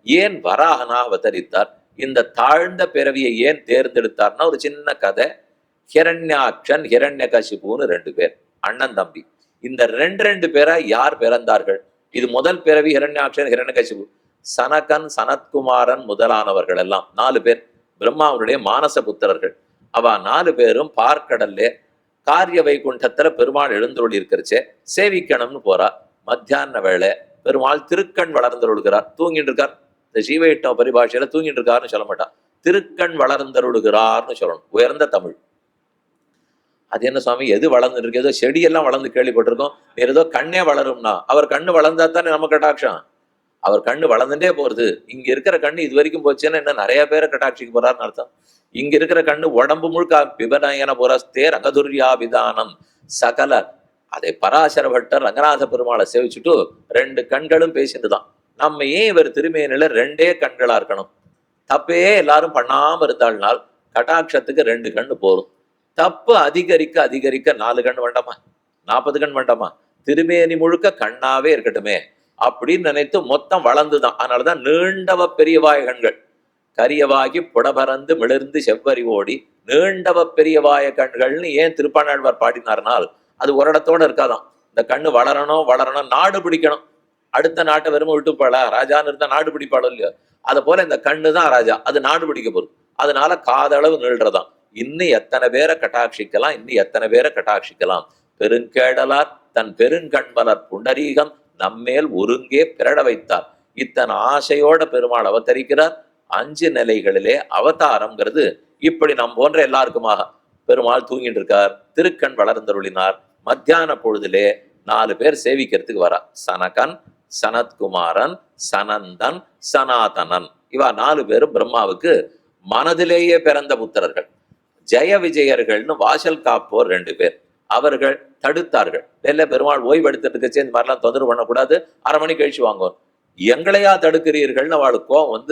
ஏன் வராகனா அவதரித்தார், இந்த தாழ்ந்த பிறவியை ஏன் தேர்ந்தெடுத்தார்னா ஒரு சின்ன கதை. ஹிரண்யாக்ஷன் ஹிரண்யகசிபுன்னு ரெண்டு பேர் அண்ணன் தம்பி. இந்த ரெண்டு பேரா யார் பிறந்தார்கள்? இது முதல் பிறவி ஹிரண்யாக்ஷன் ஹிரண்யகசிபு. சனகன் சனத்குமாரன் முதலானவர்கள் எல்லாம் 4 பேர் பிரம்மாவுடைய மானச புத்திரர்கள். அவ 4 பேரும் பார்க்கடல்ல காரிய வைகுண்டத்துல பெருமாள் எழுந்தருளி இருக்கிறச்சே சேவிக்கணும்னு போறா. மத்தியான வேளை பெருமாள் திருக்கண் வளர்ந்தருளுகிறார், தூங்கிட்டு இருக்கார். இந்த சீவையிட்ட பரிபாஷையில தூங்கிட்டு இருக்காருன்னு சொல்ல மாட்டான், திருக்கண் வளர்ந்தருளுகிறார்னு சொல்லணும். உயர்ந்த தமிழ். அது என்ன சுவாமி, எது வளர்ந்து இருக்கு? ஏதோ செடியெல்லாம் வளர்ந்து கேள்விப்பட்டிருக்கோம், ஏதோ கண்ணே வளரும்னா அவர் கண்ணு வளர்ந்தா தானே நம்ம கட்டாட்சம். அவர் கண்ணு வளர்ந்துட்டே போறது. இங்க இருக்கிற கண்ணு இது வரைக்கும் போச்சுன்னா இன்னும் நிறைய பேரை கட்டாட்சிக்கு போறாருன்னு அர்த்தம். இங்க இருக்கிற கண்ணு உடம்பு முழுக்க விபநயன புரஸ்தே ரகதுர்யா விதானம் சகல. அதை பராசர பட்டர் ரங்கநாத பெருமாளை சேவிச்சுட்டு 2 கண்களும் பேசிட்டு தான். நம்ம ஏன் இவர் திருமேனில 2 கண்களா இருக்கணும்? தப்பே எல்லாரும் பண்ணாம இருந்தாள்னால் கட்டாட்சத்துக்கு 2 கண்ணு போரும். தப்பு அதிகரிக்க அதிகரிக்க 4 கண் வேண்டாமா, 40 கண் வேண்டாமா? திருமேனி முழுக்க கண்ணாவே இருக்கட்டுமே அப்படின்னு நினைத்து மொத்தம் வளர்ந்துதான். அதனாலதான் நீண்டவ பெரியவாய கண்கள். கரியவாகி புடபரந்து மிளர்ந்து செவ்வரி ஓடி நீண்டவ பெரியவாய கண்கள்னு ஏன் திருப்பாணாழ்வார் பாடினார்னால் அது ஒரு இடத்தோட இருக்காதான். இந்த கண்ணு வளரணும் வளரணும், நாடு பிடிக்கணும். அடுத்த நாட்டை வெறும் விட்டுப்பாளா, ராஜான்னு இருந்தா நாடு பிடிப்பாளோ இல்லையோ, அதை போல இந்த கண்ணு தான் ராஜா, அது நாடு பிடிக்க போகுது. அதனால காதளவு நீள்றதான். இன்னும் எத்தனை பேரை கட்டாட்சிக்கலாம், இன்னும் எத்தனை பேரை கட்டாட்சிக்கலாம். பெருங்கேடலார் தன் பெருங்கண்பலர் புண்டரீகம் நம்மேல் ஒருங்கே பிறட வைத்தார். இத்தனை ஆசையோட பெருமாள் அவதரிக்கிறார். 5 நிலைகளிலே அவதாரம்ங்கிறது இப்படி நம் போன்ற எல்லாருக்குமாக. பெருமாள் தூங்கிட்டு இருக்கார், திருக்கண் வளர்ந்தருளினார். மத்தியான பொழுதிலே 4 பேர் சேவிக்கிறதுக்கு வரா. சனகன் சனத்குமாரன் சனந்தன் சனாதனன். இவா 4 பேரும் பிரம்மாவுக்கு மனதிலேயே பிறந்த புத்திரர்கள். ஜெய விஜயர்கள்னு வாசல் காப்போர் 2 பேர். அவர்கள் தடுத்தார்கள். இல்ல பெருமாள் ஓய்வு எடுத்துட்டு இந்த மாதிரிலாம் தொந்தரவு பண்ணக்கூடாது, 1/2 மணி கழிச்சு வாங்குவோம். எங்களையா தடுக்கிறீர்கள்னு அவளுக்கும்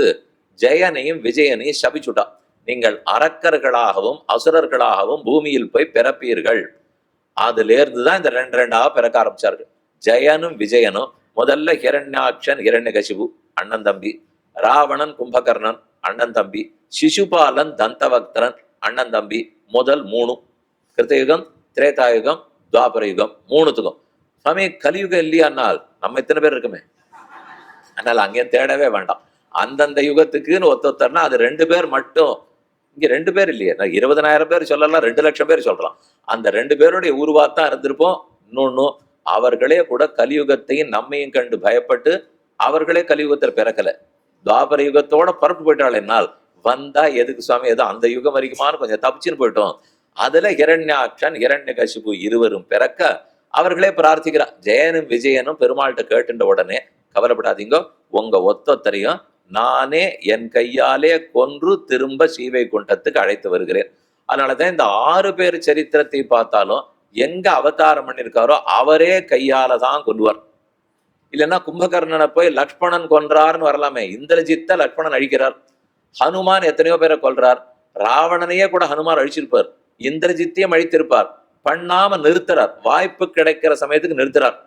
ஜெயனையும் விஜயனையும் சபிச்சுட்டா. நீங்கள் அரக்கர்களாகவும் அசுரர்களாகவும் பூமியில் போய் பிறப்பீர்கள். அதுல இருந்துதான் இந்த 2 பிறக்க ஆரம்பிச்சார்கள். ஜெயனும் விஜயனும் முதல்ல ஹிரண்யாக்ஷன் ஹிரண்யகசிபு அண்ணன் தம்பி, ராவணன் கும்பகர்ணன் அண்ணன் தம்பி, சிசுபாலன் தந்தவக்தரன் அண்ணன் தம்பி. முதல் 3 கிருத்தயுகம் திரேதாயுகம் துவாபர யுகம் 3த்துக்கும். சுவாமி கலியுகம் இல்லையானால் நம்ம இத்தனை பேர் இருக்குமே, அதனால அங்கேயும் தேடவே வேண்டாம். அந்தந்த யுகத்துக்குன்னு ஒருத்தர்னா அது 2 பேர் மட்டும். இங்க 2 பேர் இல்லையே, 20,000 பேர் சொல்லலாம், 2 லட்சம் பேர் சொல்லலாம். அந்த 2 பேருடைய உருவாத்தான் இருந்திருப்போம். இன்னொன்னு, அவர்களே கூட கலியுகத்தையும் நம்மையும் கண்டு பயப்பட்டு அவர்களே கலியுகத்தில் பிறக்கல, துவாபர யுகத்தோட பரப்பு போயிட்டாள். என்னால் வந்தா எதுக்கு சுவாமி, ஏதோ அந்த யுகம் வரைக்குமானு கொஞ்சம் தப்பிச்சுன்னு போயிட்டோம். அதுல ஹிரண்யாக்ஷன் ஹிரண்யகசிபு இருவரும் பிறக்க அவர்களே பிரார்த்திக்கிறார். ஜெயனும் விஜயனும் பெருமாள்கிட்ட கேட்டுட்ட உடனே, கவலைப்படாதீங்க, உங்க ஒத்தொத்தரையும் நானே என் கையாலே கொன்று திரும்ப ஸ்ரீவைகுண்டத்துக்கு அழைத்து வருகிறேன். அதனாலதான் இந்த 6 பேர் சரித்திரத்தை பார்த்தாலும் எங்க அவதாரம் பண்ணிருக்காரோ அவரே கையால தான் கொல்லுவார். இல்லைன்னா கும்பகர்ணனை போய் லக்ஷ்மணன் கொன்றார்னு வரலாமே, இந்திரஜித்த லக்ஷ்மணன் அழிக்கிறார். ஹனுமான் எத்தனையோ பேரை கொல்றார். ராவணனையே கூட ஹனுமான் அழிச்சிருப்பார், இந்திரஜித்தையும் அழித்திருப்பார். பண்ணாம நிறுத்துறார், வாய்ப்பு கிடைக்கிற சமயத்துக்கு நிறுத்துறார்.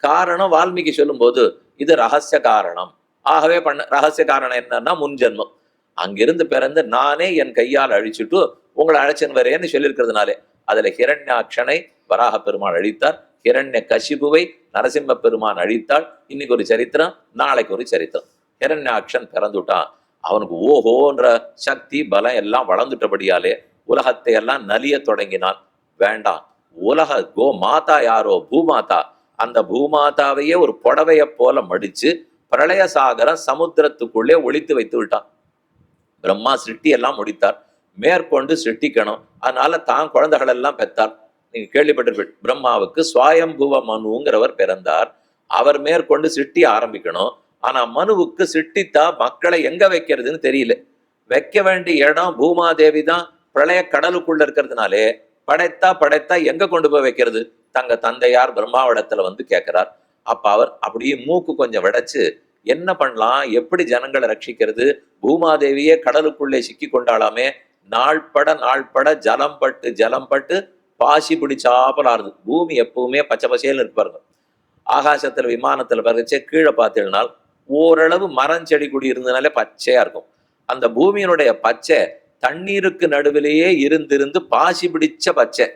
காரணம் வால்மீகி சொல்லும் போது இது ரகசிய காரணம். ஆகவே ரகசிய காரணம் என்னன்னா முன்ஜென்மம். அங்கிருந்து பிறந்து நானே என் கையால் அழிச்சுட்டு உங்களை அழைச்சன் வரேன்னு சொல்லியிருக்கிறதுனாலே அதுல ஹிரண்யாக்ஷனை வராக பெருமாள் அழித்தார், ஹிரண்ய கசிபுவை நரசிம்ம பெருமான் அழித்தாள். இன்னைக்கு ஒரு சரித்திரம், நாளைக்கு ஒரு சரித்திரம். ஹிரண்யாக்ஷன் பிறந்துட்டான். அவனுக்கு ஓஹோன்ற சக்தி பலம் எல்லாம் வளர்ந்துட்டபடியாலே உலகத்தை எல்லாம் நலிய தொடங்கினான். வேண்டாம், உலக கோ மாதா யாரோ பூமாதா, அந்த பூமாதாவையே ஒரு புடவைய போல மடிச்சு பிரளய சாகரம் சமுத்திரத்துக்குள்ளே ஒழித்து வைத்து விட்டான். பிரம்மா சிருஷ்டி எல்லாம் முடித்தார், மேற்கொண்டு சிருஷ்டிக்கணும். அதனால தான் குழந்தைகள் எல்லாம் பெற்றார். நீங்க கேள்விப்பட்டிருப்பீங்க, பிரம்மாவுக்கு சுவாயம்புவ மனுங்கிறவர் பிறந்தார். அவர் மேற்கொண்டு சிருஷ்டி ஆரம்பிக்கணும். ஆனா மனுவுக்கு சிருஷ்டித்தா மக்களை எங்க வைக்கிறதுன்னு தெரியல. வைக்க வேண்டிய இடம் பூமாதேவி தான் பிரளய கடலுக்குள்ள இருக்கிறதுனாலே படைத்தா எங்க கொண்டு போய் வைக்கிறது? தங்க தந்தையார் பிரம்மாவிடத்துல கேட்கிறார். அப்ப அவர் அப்படியே மூக்கு கொஞ்சம் விடைச்சு என்ன பண்ணலாம், எப்படி ஜனங்களை ரட்சிக்கிறது? பூமாதேவியே கடலுக்குள்ளே சிக்கி கொண்டாலாமே. நாள்பட ஜலம் பட்டு பாசி பிடிச்சாப்பல் ஆறுது. பூமி எப்பவுமே பச்சை பசேல்னு இருப்பாருங்க. ஆகாசத்துல விமானத்துல பறந்துச்சே கீழே பார்த்தீங்கன்னால் ஓரளவு மரம் செடி கொடி இருந்ததுனாலே பச்சையா இருக்கும். அந்த பூமியினுடைய பச்சை தண்ணீருக்கு நடுவிலேயே இருந்திருந்து பாசி பிடிச்ச பச்சை.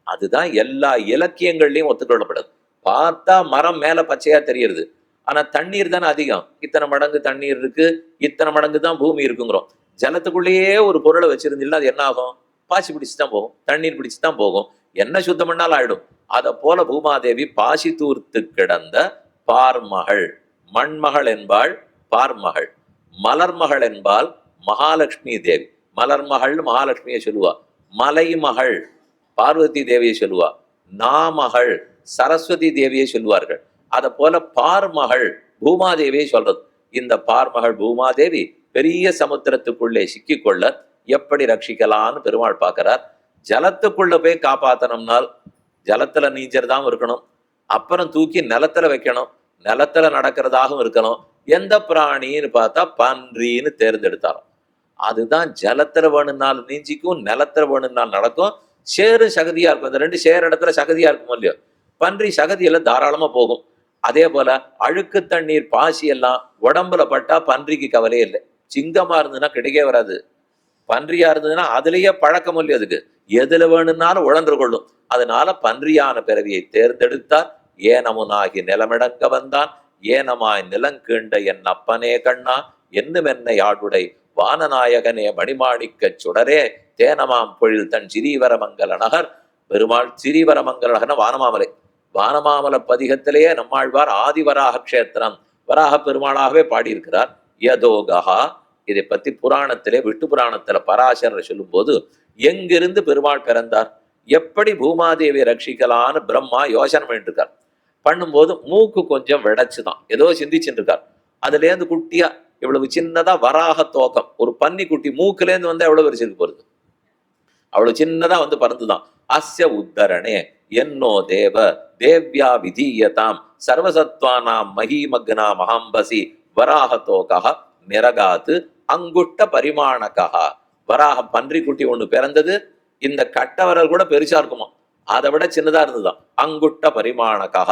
அதுதான் எல்லா இலக்கியங்கள்லயும் ஒத்துக்கொள்ளப்படுது. பார்த்தா மரம் மேல பச்சையா தெரியுது, ஆனா தண்ணீர் தானே அதிகம். இத்தனை மடங்கு தண்ணீர் இருக்கு, இத்தனை மடங்கு தான் பூமி இருக்குங்கிறோம். ஜலத்துக்குள்ளேயே ஒரு பொருளை வச்சிருந்தீங்கன்னா அது என்ன ஆகும்? பாசி பிடிச்சு தான் போகும், தண்ணீர் பிடிச்சு தான் போகும், என்ன சுத்தம் பண்ணாலும் ஆயிடும். அதை போல பூமாதேவி பாசி தூர்த்து கிடந்த பார்மகள். மண்மகள் என்பாள் பார்மகள், மலர்மகள் என்பால் மகாலட்சுமி தேவி. மலர்மகள் மகாலட்சுமியை சொல்லுவா, மலைமகள் பார்வதி தேவியை சொல்லுவா, நாமகள் சரஸ்வதி தேவியை சொல்லுவார்கள். அதை போல பார்மகள் பூமாதேவியை சொல்றது. இந்த பார்மகள் பூமாதேவி பெரிய சமுத்திரத்துக்குள்ளே சிக்கிக்கொள்ள எப்படி ரட்சிக்கலான்னு பெருமாள் பார்க்கிறார். ஜலத்துக்குள்ள போய் காப்பாத்தணும்னால் ஜலத்துல நீஞ்சறதாகவும் இருக்கணும், அப்புறம் தூக்கி நிலத்துல வைக்கணும், நிலத்துல நடக்கிறதாகவும் இருக்கணும். எந்த பிராணின்னு பார்த்தா பன்றின்னு தேர்ந்தெடுத்தாலும். அதுதான் ஜலத்துல வேணும்னாலும் நீஞ்சிக்கும், நிலத்துல வேணும்னாலும் நடக்கும். சேரு சகதியா இருக்கும். இந்த ரெண்டு சேர் இடத்துல சகதியா இருக்கும் இல்லையோ, பன்றி சகதியெல்லாம் தாராளமா போகும். அதே போல அழுக்கு தண்ணீர் பாசி எல்லாம் உடம்புல பட்டா பன்றிக்கு கவலையே இல்லை. சிங்கமா இருந்ததுன்னா கிடைக்கவே வராது, பன்றியா இருந்ததுன்னா அதுலயே பழக்கம் இல்லையோ, அதுக்கு எதுல வேணும்னாலும் உழன்று கொள்ளும். அதனால பன்றியான பிறவியை தேர்ந்தெடுத்தார். ஏனமுனாகி நிலமிடங்க வந்தான், ஏனமாய் நிலங்கீண்ட என் அப்பனே கண்ணா, என்னும் என்னை ஆடுடை வானநாயகனே மணிமாணிக்க சுடரே, தேனமாம் பொழில் தன் சிறீவரமங்கல நகர். பெருமாள் சிறீவரமங்கல நகர்னா வானமாமலை. வானமாமல பதிகத்திலேயே நம்மாழ்வார் ஆதிவராக கஷேத்திரம் வராக பெருமாளாகவே பாடியிருக்கிறார். யதோகா, இதை பத்தி புராணத்திலே விட்டு புராணத்துல பராசரர் சொல்லும் போது எங்கிருந்து பெருமாள் பிறந்தார், எப்படி பூமாதேவியை ரட்சிக்கலான்னு பிரம்மா யோசனை பண்ணிட்டு இருக்கார். பண்ணும்போது மூக்கு கொஞ்சம் விடைச்சுதான் ஏதோ சிந்திச்சுட்டு இருக்கார். அதுல இருந்து குட்டியா இவ்வளவு சின்னதா வராக தோக்கம் ஒரு பன்னி குட்டி மூக்குல இருந்து வந்தா எவ்வளவு பெருசுக்கு போறது, அவ்வளவு சின்னதா வந்து பறந்துதான். அஸ்ய உத்தரணே என்னோ தேவ தேவ்யா விதீயதாம் சர்வசத்வானாம் மகிமக்னா மகாம்பசி வராக தோகா நிரகாத்து அங்குஷ்ட பரிமாணகா. வராக பன்றி குட்டி ஒண்ணு பிறந்தது, இந்த கட்டவரல் கூட பெருசா இருக்குமா, அதை விட சின்னதா இருந்துதான். அங்குஷ்ட பரிமாணகா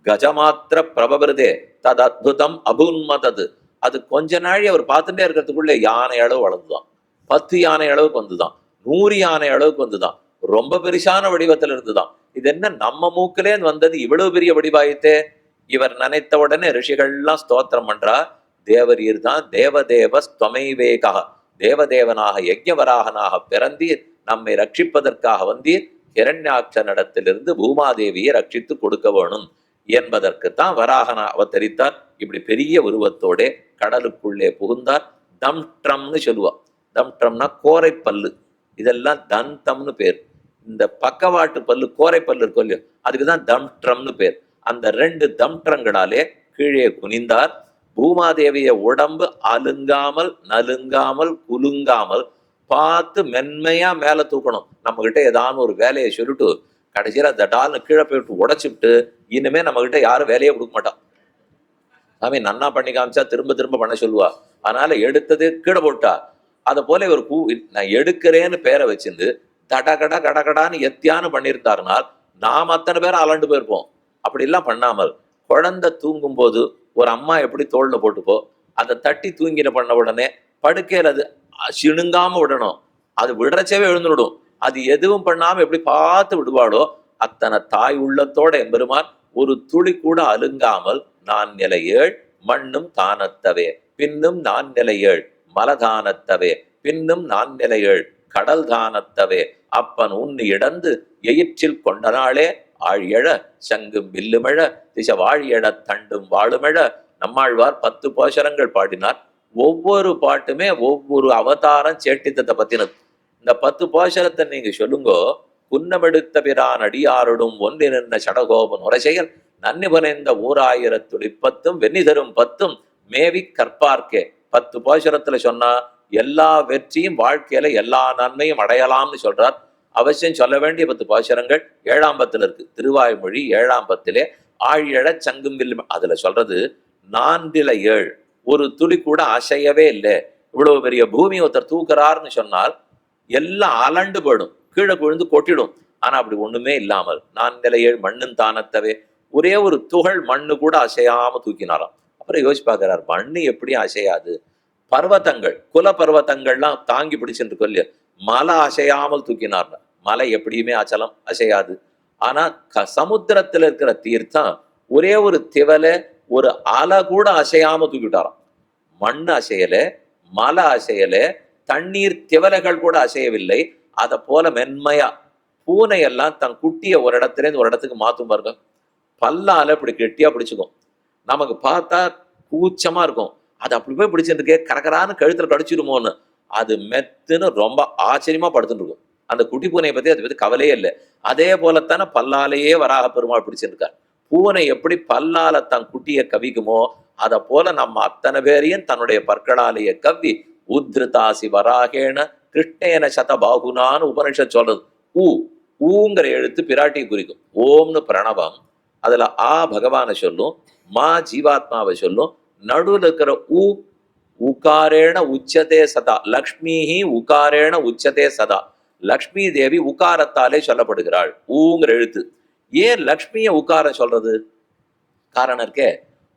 கஜமாத்திர பிரபபிரதே தது அத்புதம் அபுன்மதது. அது கொஞ்ச நாழி அவர் பார்த்துட்டே இருக்கிறதுக்குள்ள யானை அளவு வளர்ந்துதான், 10 யானை அளவுக்கு வந்துதான், 100 யானை அளவுக்கு வந்துதான், ரொம்ப பெருசான வடிவத்துல இருந்துதான். இது என்ன நம்ம மூக்கிலேன்னு வந்தது இவ்வளவு பெரிய வடிவாயித்தே. இவர் நினைத்த உடனே ரிஷிகள்லாம் ஸ்தோத்திரம் பண்றா. தேவரீர் தான் தேவதேவ ஸ்வமைவேகா, தேவதேவனாக யஜ்ஞவராகனாக பிறந்தீர், நம்மை ரட்சிப்பதற்காக வந்தீர், ஹிரண்யாட்சனிடத்திலிருந்து பூமாதேவியை ரட்சித்து கொடுக்க வேணும் என்பதற்குத்தான் வராகனா அவதரித்தார். இப்படி பெரிய உருவத்தோட கடலுக்குள்ளே புகுந்தார். தம்ட்ரம்னு சொல்லுவா. தம்ட்ரம்னா கோரை பல்லு, இதெல்லாம் தந்தம்னு பேர். இந்த பக்கவாட்டு பல்லு கோரை பல்லு இருக்கும் இல்லையோ, அதுக்குதான் தம்ட்ரம்னு பேர். அந்த 2 தம்ட்ரங்களாலே கீழே குனிந்தார். பூமாதேவிய உடம்பு அலுங்காமல் நலுங்காமல் குலுங்காமல் பார்த்து மென்மையா மேல தூக்கணும். நம்ம கிட்ட ஏதாவது ஒரு வேலையை சொல்லிட்டு கடைசியில அந்த டால்னு கீழே போயிட்டு உடைச்சுட்டு இனிமே நம்ம கிட்ட யாரும் வேலையே கொடுக்க மாட்டான். சாமி நன்னா பண்ணி காமிச்சா திரும்ப திரும்ப பண்ண சொல்லுவா. அதனால எடுத்தது கீழே போட்டா. அதை போல ஒரு நான் எடுக்கிறேன்னு பேரை வச்சிருந்து தடகடா கடகடான்னு எத்தியான்னு பண்ணியிருந்தாருனால் நாம் அத்தனை பேரும் அலண்டு போயிருப்போம். அப்படிலாம் பண்ணாமல் குழந்தை தூங்கும் போது ஒரு அம்மா எப்படி தோல்ல போட்டுப்போ அதை தட்டி தூங்கின பண்ண உடனே படுக்கையில் அது சிணுங்காம விடணும். அது விடுறச்சவே எழுந்துடும். அது எதுவும் பண்ணாம எப்படி பார்த்து விடுவாளோ அத்தனை தாய் உள்ளத்தோட எம்பெருமான் ஒரு துளி கூட அலுங்காமல் நான் நிலையேழ் மண்ணும் தானத்தவே பின்னும் நான் நிலையேழ் மலதானத்தவே பின்னும் நான் நிலையேழ் கடல் தானத்தவே அப்பன் உண்ணு இடந்து எயிற்றில் கொண்ட நாளே ஆழியழ சங்கும் வில்லுமழ திச வாழியழ தண்டும் வாழுமழ. நம்மாழ்வார் 10 போஷரங்கள் பாடினார். ஒவ்வொரு பாட்டுமே ஒவ்வொரு அவதாரம் சேட்டித்தத்தை பத்தினது. இந்த 10 போஷரத்தை நீங்க சொல்லுங்கோ. குன்னமெடுத்த பிரான் அடியாருடும் ஒன்றி நின்ற சடகோபன் உரைசெயல் நன்னி புனைந்த 1010 வெண்ணி தரும் 10 மேவி கற்பார்க்கே. 10 போஷரத்துல சொன்னா எல்லா வெற்றியும் வாழ்க்கையில எல்லா நன்மையும் அடையலாம்னு சொல்றார். அவசியம் சொல்ல வேண்டிய 10 பாசுரங்கள் 7ஆம் பத்துல இருக்கு. திருவாய்மொழி 7ஆம் பத்திலே ஆழியழ சங்கும் வில்லு. அதுல சொல்றது 4/7 ஒரு துளி கூட அசையவே இல்லை. இவ்வளவு பெரிய பூமி ஒருத்தர் தூக்குறாருன்னு சொன்னால் எல்லாம் அலண்டு போயிடும், கீழே விழுந்து கொட்டிடும். ஆனா அப்படி ஒண்ணுமே இல்லாமல் 4/7 மண்ணும் தானத்தவே ஒரே ஒரு துகள் மண்ணு கூட அசையாம தூக்கினாராம். அப்புறம் யோசிச்சு பார்க்கிறார், மண்ணு எப்படி அசையாது? பர்வதங்கள், குல பர்வதங்கள்லாம் தாங்கி பிடிச்சிட்டு இருக்கோம் இல்லையா, மலை அசையாமல் தூக்கினார். மலை எப்படியுமே அச்சலம் அசையாது. ஆனா சமுத்திரத்துல இருக்கிற தீர்த்தம் ஒரே ஒரு திவலை, ஒரு அலை கூட அசையாம தூக்கிட்டாராம். மண் அசையல, மலை அசையல, தண்ணீர் திவலைகள் கூட அசையவில்லை. அதை போல மென்மையா பூனை எல்லாம் தன் குட்டியை ஒரு இடத்துல இருந்து ஒரு இடத்துக்கு மாத்தும் பாருங்க, பல்லால இப்படி கெட்டியா பிடிச்சுக்கும். நமக்கு பார்த்தா கூச்சமா இருக்கும், அது அப்படி போய் பிடிச்சிட்டு இருக்கே, கரகரான்னு கழுத்துல கடிச்சிடுமோன்னு. அது மெத்துன்னு ரொம்ப ஆச்சரியமா படுத்துட்டு இருக்கும். அந்த குட்டி பூனையை பத்தி அதை பத்தி கவலையே இல்லை. அதே போலத்தானே பல்லாலேயே வராக பெருமாள் பிடிச்சிருக்கார். பூனை எப்படி பல்லால தன் குட்டியை கவிக்குமோ, அதை போல நம்ம அத்தனை பேரையும் தன்னுடைய பற்களாலேயே கவ்வி உத்ருதாசி வராகேன கிருஷ்ணேன சத பாகுனான்னு உபனிஷத் சொல்றது. ஊ, ஊங்கிற எழுத்து பிராட்டியை குறிக்கும். ஓம்னு பிரணவம், அதுல ஆ பகவானை சொல்லும், மா ஜீவாத்மாவை சொல்லும், நடுவில் இருக்கிற ஊ உகாரேண உச்சதே சதா, லக்ஷ்மிஹி உகாரேண உச்சதே சதா. லக்ஷ்மி தேவி உகாரத்தாலே சொல்லப்படுகிறாள், ஊங்கிற எழுத்து. ஏன் லக்ஷ்மிய உகாரம் சொல்றது? காரணம் இருக்கே,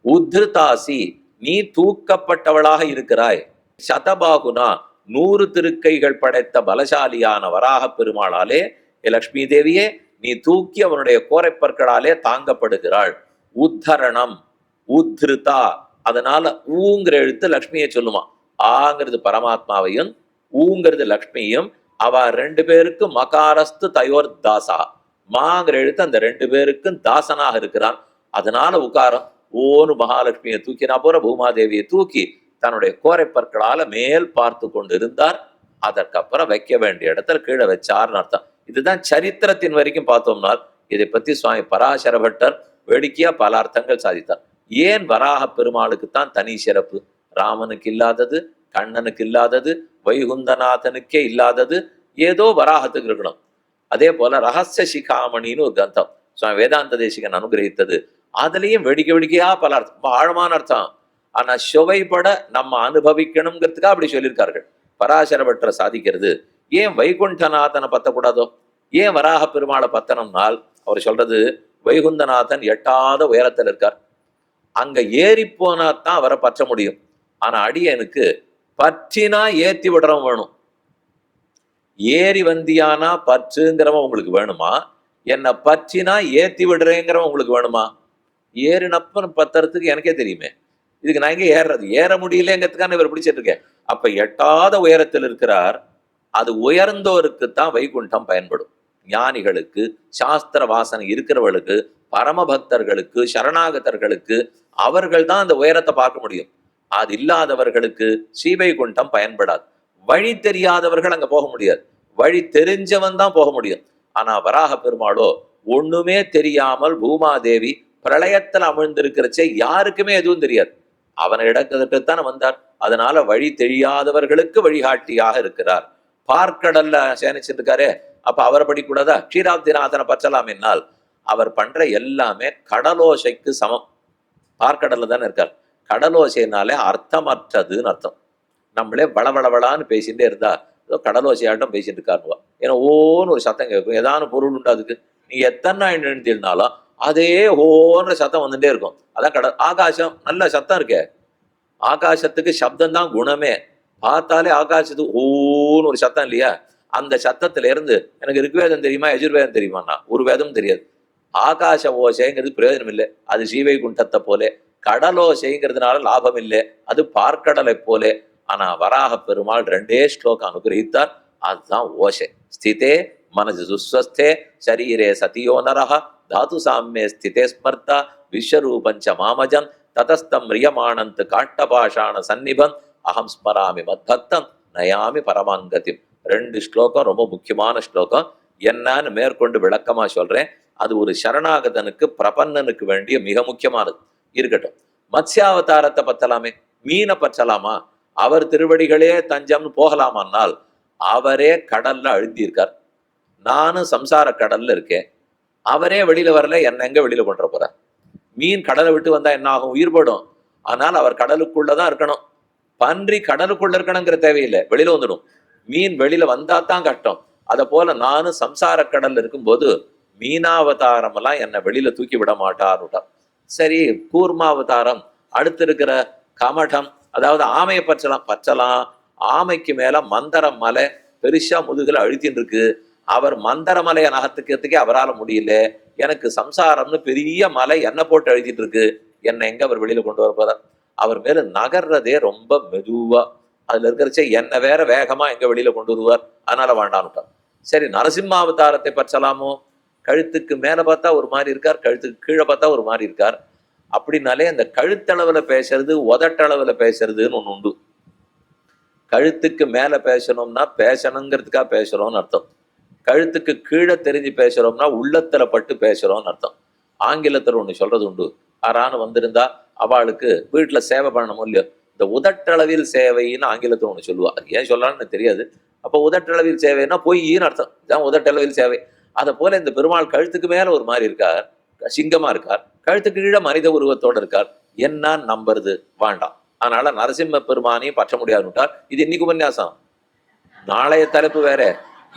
உத்ருதாசி, நீ தூக்கப்பட்டவளாக இருக்கிறாய். சதபாகுனா, 100 திருக்கைகள் படைத்த பலசாலியான வராக பெருமாளாலே, லக்ஷ்மி தேவியே நீ தூக்கி அவனுடைய கோரைப்பற்களாலே தாங்கப்படுகிறாள். உத்தரணம், உத்ருதா, அதனால ஊங்கிற எழுத்து லக்ஷ்மியை சொல்லுமா. ஆங்கிறது பரமாத்மாவையும், ஊங்கிறது லக்ஷ்மியும். அவ 2 பேருக்கும் மகாரஸ்து தயோர் தாசா, மாங்கிற எழுத்து அந்த 2 பேருக்கும் தாசனாக இருக்கிறான். அதனால உகாரம். ஓனு மகாலட்சுமியை தூக்கினா போற பூமாதேவியை தூக்கி தன்னுடைய கோரைப்பற்களால மேல் பார்த்து கொண்டு இருந்தார். அதற்கப்புறம் வைக்க வேண்டிய இடத்துல கீழே வச்சார்னு அர்த்தம். இதுதான் சரித்திரத்தின் வரைக்கும் பார்த்தோம்னா. இதை பத்தி சுவாமி பராசர பட்டர் வேடிக்கையா பல அர்த்தங்கள் சாதித்தார். ஏன் வராக பெருமாளுக்குத்தான் தனி சிறப்பு? ராமனுக்கு இல்லாதது, கண்ணனுக்கு இல்லாதது, வைகுந்தநாதனுக்கே இல்லாதது, ஏதோ வராகத்துக்கு இருக்கணும். அதே போல ரகசிய சிகாமணின்னு ஒரு கிரந்தம் சுவாமி வேதாந்த தேசிகன் அனுகிரகித்தது. அதுலயும் வேடிக்கை வேடிக்கையா பல அர்த்தம், ஆழமான அர்த்தம். ஆனா சுவைப்பட நம்ம அனுபவிக்கணுங்கிறதுக்காக அப்படி சொல்லியிருக்கார்கள். பராசர பட்டரை சாதிக்கிறது. ஏன் வைகுண்டநாதனை பத்தக்கூடாதோ, ஏன் வராக பெருமாளை பத்தனம்னால், அவர் சொல்றது வைகுந்தநாதன் எட்டாத உயரத்தில் இருக்கார், அங்க ஏறி போனாதான் அவரை பற்ற முடியும். ஆனா அடியனுக்கு பற்றினா ஏத்தி விடுறவன் வேணும். ஏறி வந்தியானா பற்றுங்கிறவன் உங்களுக்கு வேணுமா, என்னை பற்றினா ஏத்தி விடுறேங்கிறவன் உங்களுக்கு வேணுமா? ஏறினப்ப பத்துறதுக்கு எனக்கே தெரியுமே, இதுக்கு நான் எங்க ஏறுறது? ஏற முடியலங்கிறதுக்கான இவர் பிடிச்சிட்டு இருக்கேன். அப்ப எட்டாத உயரத்தில் இருக்கிறார். அது உயர்ந்தோருக்குத்தான் வைகுண்டம் பயன்படும். ஞானிகளுக்கு, சாஸ்திர வாசனை இருக்கிறவர்களுக்கு, பரம பக்தர்களுக்கு, சரணாகதர்களுக்கு, அவர்கள் தான் அந்த உயரத்தை பார்க்க முடியும். அது இல்லாதவர்களுக்கு ஸ்ரீவைகுண்டம் பயன்படாது. வழி தெரியாதவர்கள் அங்க போக முடியாது, வழி தெரிஞ்சவன் தான் போக முடியும். ஆனா வராக பெருமாளோ ஒண்ணுமே தெரியாமல் பூமாதேவி பிரளயத்தில் அமிழ்ந்திருக்கிறச்சே யாருக்குமே எதுவும் தெரியாது. அவனை இடக்கத்தான் வந்தார். அதனால வழி தெரியாதவர்களுக்கு வழிகாட்டியாக இருக்கிறார். பார்க்கடல்ல சேனிச்சுட்டு இருக்காரு, அப்ப அவரை படிக்கூடாதா? க்ஷீராப்திநாதனை பற்றலாம் என்னால் அவர் பண்ற எல்லாமே கடலோசைக்கு சமம். பார்க்கடல்ல தானே இருக்கார். கடலோசைனாலே அர்த்தமற்றதுன்னு அர்த்தம். நம்மளே வளவளவளான்னு பேசிட்டே இருந்தா ஏதோ கடலோசையாட்டம் பேசிட்டு இருக்காருவா. ஏன்னா ஓன்னு ஒரு சத்தம் கேட்கும், ஏதான பொருள் உண்டு அதுக்கு. நீங்க எத்தனை எழுந்திருந்தாலும் அதே ஓன்ற சத்தம் வந்துட்டே இருக்கும். அதான் கடல். ஆகாசம் நல்ல சத்தம் இருக்கே, ஆகாசத்துக்கு சப்தம் தான் குணமே. பார்த்தாலே ஆகாசத்துக்கு ஓன்னு ஒரு சத்தம் இல்லையா? அந்த சத்தத்துல இருந்து எனக்கு ரிக்வேதம் தெரியுமா, யஜுர்வேதம் தெரியுமாண்ணா ஒரு வேதம் தெரியாது. ஆகாச ஓசைங்கிறது பிரயோஜனம் இல்லை, அது ஸ்ரீவைகுண்டத்தை போலே. கடலோசைங்கிறதுனால லாபம் இல்லை, அது பார்க்கடலை போலே. ஆனா வராக பெருமாள் 2 ஸ்லோகம் அனுகிரகித்தார். அதுதான் ஓசை. ஸ்திதே மனசு சுஸ்வஸ்தே சரீரே சதியோ நரஹ தாது சாமியே ஸ்திதே ஸ்மர்த்தா விஸ்வரூபஞ்ச மாமஜம் ததஸ்தம் ரியமானந்த் காட்டபாஷான சந்நிபம் அகம் ஸ்மராமி மத்பக்தம் நயாமி பரமாங்கதி. 2 ஸ்லோகம் ரொம்ப முக்கியமான ஸ்லோகம். என்னன்னு மேற்கொண்டு விளக்கமா சொல்றேன். அது ஒரு சரணாகதனுக்கு, பிரபன்னனுக்கு வேண்டிய மிக முக்கியமானது. இருக்கட்டும், மத்ஸ்யாவதாரத்தை பத்தலாமே, மீனை பற்றலாமா? அவர் திருவடிகளே தஞ்சம்னு போகலாமான்னால் அவரே கடல்ல அழுத்தியிருக்கார். நானும் சம்சார கடல்ல இருக்கேன், அவரே வெளியில வரல, என்ன எங்க வெளியில கொண்டு போறார்? மீன் கடலை விட்டு வந்தா என்ன ஆகும்? உயிர் போடும். ஆனால் அவர் கடலுக்குள்ளதான் இருக்கணும். பன்றி கடலுக்குள்ள இருக்கணுங்கிற தேவையில்லை, வெளியில வந்துடும். மீன் வெளியில வந்தா தான் கஷ்டம். அதை போல நானும் சம்சார கடல்ல இருக்கும்போது மீனாவதாரம் எல்லாம் என்னை வெளியில தூக்கி விட மாட்டார்னுட்டார். சரி, கூர்மாவதாரம் அடுத்து இருக்கிற கமடம், அதாவது ஆமையை பற்றலாம் பற்றலாம். ஆமைக்கு மேல மந்தர மலை பெருசா முதுகுல அழுத்தின்னு இருக்கு. அவர் மந்தர மலையை நகர்த்துக்கிறதுக்கே அவரால் முடியல. எனக்கு சம்சாரம்னு பெரிய மலை என்ன போட்டு அழுத்திட்டு இருக்கு. என்னை எங்க அவர் வெளியில கொண்டு வர போறார்? அவர் மேல நகர்றதே ரொம்ப மெதுவா. அதுல இருக்கிறச்சே என்ன வேற வேகமா எங்க வெளியில கொண்டு வருவார். அதனால வேண்டான்னுட்டார். சரி, நரசிம்ம அவதாரத்தை பற்றலாமோ? கழுத்துக்கு மேல பார்த்தா ஒரு மாதிரி இருக்கார், கழுத்துக்கு கீழே பார்த்தா ஒரு மாதிரி இருக்கார். அப்படின்னாலே அந்த கழுத்தளவுல பேசுறது உதட்டளவுல பேசுறதுன்னு ஒண்ணு உண்டு. கழுத்துக்கு மேல பேசணும்னா பேசணுங்கிறதுக்காக பேசுறோம்னு அர்த்தம். கழுத்துக்கு கீழே தெரிஞ்சு பேசுறோம்னா உள்ளத்துல பட்டு பேசுறோம்னு அர்த்தம். ஆங்கிலத்தில் ஒண்ணு சொல்றது உண்டு. யாரானு வந்திருந்தா அவளுக்கு வீட்டுல சேவை பண்ணணும் இல்லையோ, இந்த உதட்டளவில் சேவைன்னு ஆங்கிலத்தில் ஒண்ணு சொல்லுவா. அது ஏன் சொல்லலாம்னு தெரியாது. அப்ப உதட்டளவில் சேவைன்னா பொய்ன்னு அர்த்தம். இதான் உதட்டளவில் சேவை. அதை போல இந்த பெருமாள் கழுத்துக்கு மேல ஒரு மாதிரி இருக்கார், சிங்கமா இருக்கார், கழுத்துக்கு கீழே மனித உருவத்தோட இருக்கார். என்ன நம்புறது? வேண்டாம். அதனால நரசிம்ம பெருமானையும் பற்ற முடியாதுட்டார். இது இன்னைக்கு உபன்யாசம், நாளைய தலைப்பு வேற.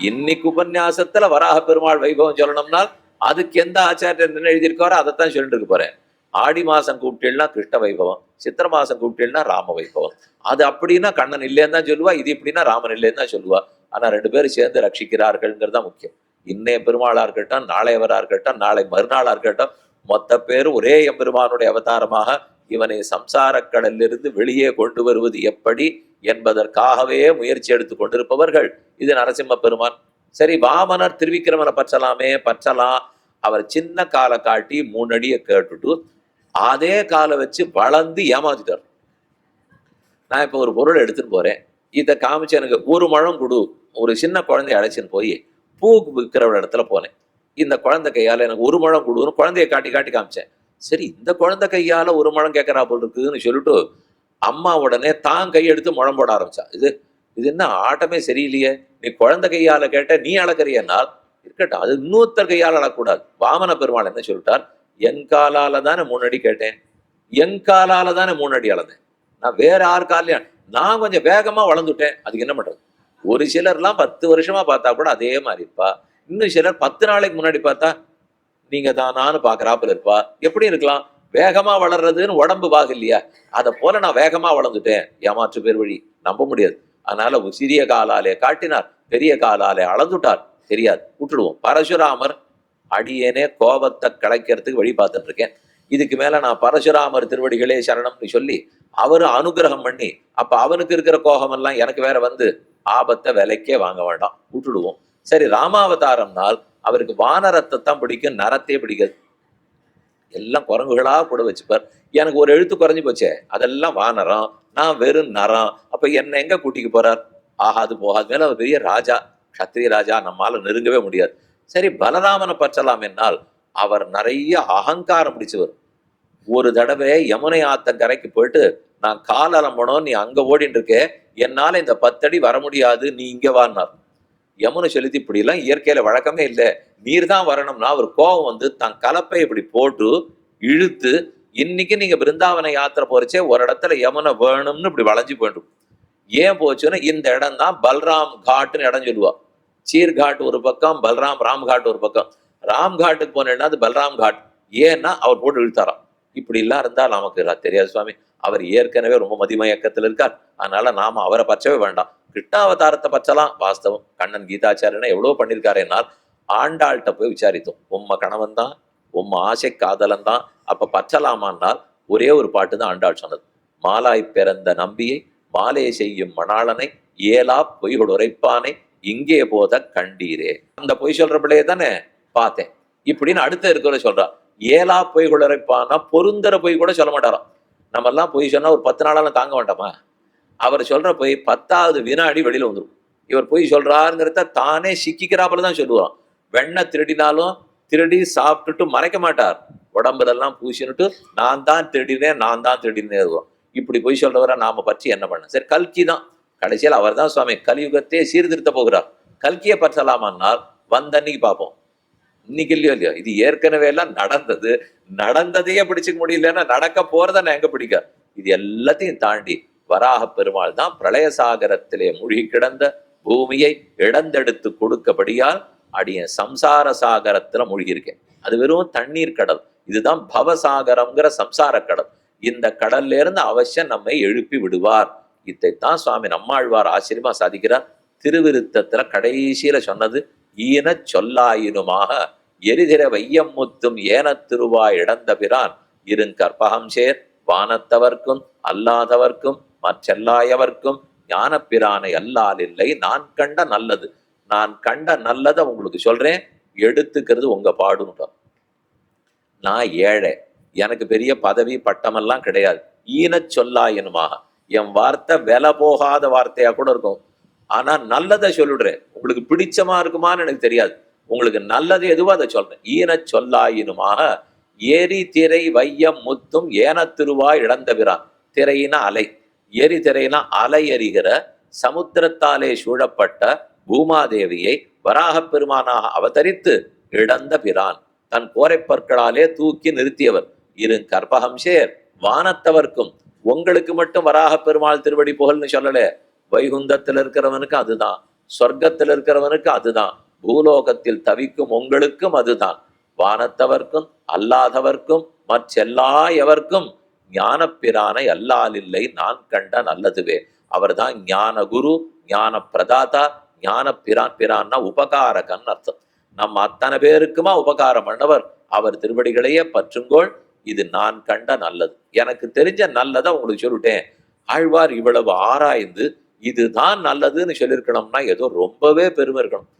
இன்னைக்கு உபன்யாசத்துல வராக பெருமாள் வைபவம் சொல்லணும்னால் அதுக்கு எந்த ஆச்சாரியர் என்ன எழுதியிருக்காரோ அதைத்தான் சொல்லிட்டு இருக்க போறேன். ஆடி மாசம் கூப்பிட்டேன்னா கிருஷ்ண வைபவம், சித்திர மாசம் கூப்பிட்டேன்னா ராம வைபவம். அது அப்படின்னா கண்ணன் இல்லைன்னு தான் சொல்லுவா, இது இப்படின்னா ராமன் இல்லைன்னு தான் சொல்லுவா. ஆனா ரெண்டு பேரும் சேர்ந்து ரட்சிக்கிறார்கள்ங்கிறது தான் முக்கியம். இன்னைய பெருமாளா இருக்கட்டும், நாளையவரா இருக்கட்டும், நாளை மறுநாளா இருக்கட்டும், மொத்த பேர் ஒரே எம்பெருமானுடைய அவதாரமாக இவனை சம்சார கடலிலிருந்து வெளியே கொண்டு வருவது எப்படி என்பதற்காகவே முயற்சி எடுத்து கொண்டிருப்பவர்கள் இது நரசிம்ம பெருமான். சரி, வாமனர் திருவிக்கிரமனை பற்றலாமே? பற்றலாம். அவர் சின்ன காலை காட்டி 3 அடியை கேட்டுட்டு அதே காலை வச்சு வளர்ந்து ஏமாத்திட்டார். நான் இப்ப ஒரு பொருள் எடுத்துன்னு போறேன், இதை காமிச்சு எனக்கு 1 முழம் கொடு. ஒரு சின்ன குழந்தைய அழைச்சின்னு போய் பூ விற்கிற இடத்துல போனேன். இந்த குழந்தை கையால எனக்கு 1 முழம் கொடுன்னு குழந்தைய காட்டி காட்டி காமிச்சேன். சரி, இந்த குழந்தை கையால 1 முழம் கேட்கறா போல் இருக்குன்னு சொல்லிட்டு அம்மா உடனே தான் கையெடுத்து முழம் போட ஆரம்பிச்சா. இது இது என்ன ஆட்டமே சரியில்லையே, நீ குழந்தை கையால கேட்ட, நீ அளக்கறியனால் இருக்கட்டும், அது இன்னொருத்தர் கையால் அளக்கூடாது. வாமன பெருமாள் என்ன சொல்லிட்டார்? என் காலால தானே 3 அடி கேட்டேன், என் காலால தானே 3 அடி அளந்தேன், நான் வேற 6 காலையா நான் கொஞ்சம் வேகமா வளர்ந்துட்டேன். அதுக்கு என்ன பண்றது? ஒரு சிலர்லாம் 10 வருஷமா பார்த்தா கூட அதே மாதிரி இருப்பா. இன்னும் சிலர் 10 நாளைக்கு முன்னாடி பார்த்தா நீங்க தான் நானும் பாக்குறாப்புல இருப்பா. எப்படி இருக்கலாம்? வேகமா வளர்றதுன்னு உடம்பு பாகு இல்லையா? அதை போல நான் வேகமா வளர்ந்துட்டேன். ஏமாற்று பேர் வழி நம்ப முடியாது. அதனால சிறிய காலாலே காட்டினார், பெரிய காலாலே அளந்துட்டார். தெரியாது, விட்டுடுவோம். பரசுராமர் அடியேனே கோபத்தை கலைக்கிறதுக்கு வழி பார்த்துட்டு இருக்கேன். இதுக்கு மேல நான் பரசுராமர் திருவடிகளே சரணம்னு சொல்லி அவரு அனுகிரகம் பண்ணி அப்ப அவனுக்கு இருக்கிற கோபம் எல்லாம் எனக்கு வேற வந்து ஆபத்தை விலைக்கே வாங்க வேண்டாம், விட்டுடுவோம். சரி, ராமாவதாரம்னால் அவருக்கு வானரத்தை தான் பிடிக்கும், நரத்தையே பிடிக்காது. எல்லாம் குரங்குகளா கூட வச்சுப்பார். எனக்கு ஒரு எழுத்து குறைஞ்சு போச்சே, அதெல்லாம் வானரம், நான் வெறும் நரம். அப்ப என்ன எங்க கூட்டிக்கு போறார்? ஆகாது போகாது. மேல அவர் பெரிய ராஜா, கத்திரிய ராஜா, நம்மால நெருங்கவே முடியாது. சரி, பலராமனை பற்றலாம் என்னால் அவர் நிறைய அகங்காரம் பிடிச்சவர். ஒரு தடவை யமுனை ஆத்தங்கரைக்கு போயிட்டு நான் கால் அலம்பணும், நீ அங்க ஓடிட்டு இருக்கே, என்னால இந்த 10 அடி வர முடியாது, நீ இங்க வான்னார். யமுனை செலுத்தி இப்படி எல்லாம் இயற்கையில வழக்கமே இல்லை, நீர் தான் வரணும்னா அவர் கோபம் வந்து தன் கலப்பை இப்படி போட்டு இழுத்து, இன்னைக்கு நீங்க பிருந்தாவன யாத்திரை போறச்சே ஒரு இடத்துல யமுனை வேணும்னு இப்படி வளைஞ்சு போயிடும். ஏன் போச்சுன்னா இந்த இடம் தான் பல்ராம் காட்டுன்னு இடம் சொல்லுவா. சீர் காட் ஒரு பக்கம், பல்ராம் ராம் காட் ஒரு பக்கம். ராம் காட்டுக்கு போனேன்னா அது பல்ராம் காட். ஏன்னா அவர் போட்டு இழுத்தாராம். இப்படி எல்லாம் இருந்தா நமக்கு தெரியாது சுவாமி. அவர் ஏற்கனவே ரொம்ப மதிமயக்கத்தில் இருக்கார். அதனால நாம அவரை பற்றவே வேண்டாம். கிருஷ்ணாவதாரத்தை பற்றலாம். வாஸ்தவம், கண்ணன் கீதாச்சாரியனை எவ்வளவு பண்ணியிருக்காரு என்னால் ஆண்டாள்கிட்ட போய் விசாரித்தோம். உம்ம கணவன் தான், உம்ம ஆசை காதலன் தான், அப்ப பற்றலாமான்னால் ஒரே ஒரு பாட்டு தான் ஆண்டாள் சொன்னது. மாலாய் பிறந்த நம்பியை மாலே செய்யும் மணாளனை ஏலா பொய்கள் உரைப்பானை இங்கே போத கண்டீரே. அந்த பொய் சொல்ற பிள்ளைய தானே பார்த்தேன் இப்படின்னு அடுத்த இருக்கிற சொல்றா. ஏலா பொய்கள் உரைப்பானா பொருந்தர பொய் கூட சொல்ல மாட்டாராம். நம்ம எல்லாம் பொய் சொன்னா ஒரு 10 நாளால தாங்க வேண்டாமா? அவர் சொல்ற பொய் 10வது வினாடி வெளியில வந்துடும். இவர் பொய் சொல்றாருங்கிறத தானே சிக்கிக்கிறாப்புல தான் சொல்லுவான். வெண்ணெய் திருடினாலும் திருடி சாப்பிட்டுட்டு மறைக்க மாட்டார், உடம்புலெல்லாம் பூசினுட்டு நான் தான் திருடினேன், நான் தான் திருடினே இருக்கும். இப்படி பொய் சொல்றவரை நாம பற்றி என்ன பண்ண? சரி, கல்கி தான் கடைசியில் அவர் தான் சுவாமி கலியுகத்தையே சீர்திருத்த போகிறார். கல்கியை பற்றலாமான்னால் வந்த அன்னைக்கு பார்ப்போம். இன்னைக்கு இல்லையோ இல்லையோ, இது ஏற்கனவே எல்லாம் நடந்தது. நடந்ததையே பிடிச்சிக்க முடியலன்னா நடக்க போறத நான் எங்க பிடிக்க? இது எல்லாத்தையும் தாண்டி வராக பெருமாள் தான் பிரளய சாகரத்திலே மூழ்கி கிடந்த பூமியை இடந்தெடுத்து கொடுக்கபடியால் அடிய சம்சார சாகரத்துல மூழ்கி இருக்கேன். அது வெறும் தண்ணீர் கடல். இதுதான் பவசாகரம்ங்கிற சம்சார கடல். இந்த கடல்ல இருந்து அவசியம் நம்மை எழுப்பி விடுவார். இதைத்தான் சுவாமி நம்மாழ்வார் ஆச்சரியமா சாதிக்கிறார். திருவிருத்தத்துல கடைசியில சொன்னது ஈனச் சொல்லாயினுமாக எரிதிர வையம் முத்தும் ஏனத் திருவாய் இழந்த பிரான் இருங்கற்பகம் சேர் வானத்தவர்க்கும் அல்லாதவர்க்கும் மற்றெல்லாயவர்க்கும் ஞானப்பிரானை அல்லால் இல்லை நான் கண்ட நல்லது. நான் கண்ட நல்லதை உங்களுக்கு சொல்றேன், எடுத்துக்கிறது உங்க பாடுன்னு. நான் ஏழை, எனக்கு பெரிய பதவி பட்டமெல்லாம் கிடையாது. ஈனச் சொல்லாயினுமாக, என் வார்த்தை விலை போகாத வார்த்தையா கூட இருக்கும், ஆனா நல்லதை சொல்லிடுறேன். உங்களுக்கு பிடிச்சமா இருக்குமான்னு எனக்கு தெரியாது, உங்களுக்கு நல்லது எதுவோ அதை சொல்றேன். ஈனச் சொல்லாயினுமாக ஏரி திரை வையம் முத்தும் ஏனத்திருவாய் இழந்தவிரான். திரையின அலை, எரி திரையின அலை எறிகிற சமுத்திரத்தாலே சூழப்பட்ட பூமாதேவியை வராகப் பெருமானாக அவதரித்து இழந்த பிரான், தன் கோரைப்பற்களாலே தூக்கி நிறுத்தியவர். கற்பகம் சேர் வானத்தவர்க்கும், உங்களுக்கு மட்டும் வராக பெருமாள் திருவடி புகழ்னு சொல்லல, வைகுந்தத்தில் இருக்கிறவனுக்கு அதுதான், சொர்க்கத்தில் இருக்கிறவனுக்கு அதுதான், பூலோகத்தில் தவிக்கும் உங்களுக்கும் அதுதான். வானத்தவர்க்கும் அல்லாதவர்க்கும் மற்றெல்லா எவர்க்கும் ஞானப்பிரானை அல்லால் இல்லை நான் கண்ட நல்லதுவே. அவர்தான் ஞான குரு, ஞான பிரதாதா, ஞான பிரான். பிரான்னா உபகாரகன் அர்த்தம். நம்ம அத்தனை பேருக்குமா உபகாரம் பண்ணவர். அவர் திருவடிகளையே பற்றுங்கோள். இது நான் கண்ட நல்லது, எனக்கு தெரிஞ்ச நல்லதை உங்களுக்கு சொல்லிட்டேன். ஆழ்வார் இவ்வளவு ஆராய்ந்து இதுதான் நல்லதுன்னு சொல்லியிருக்கணும்னா ஏதோ ரொம்பவே பெருமை இருக்கணும்.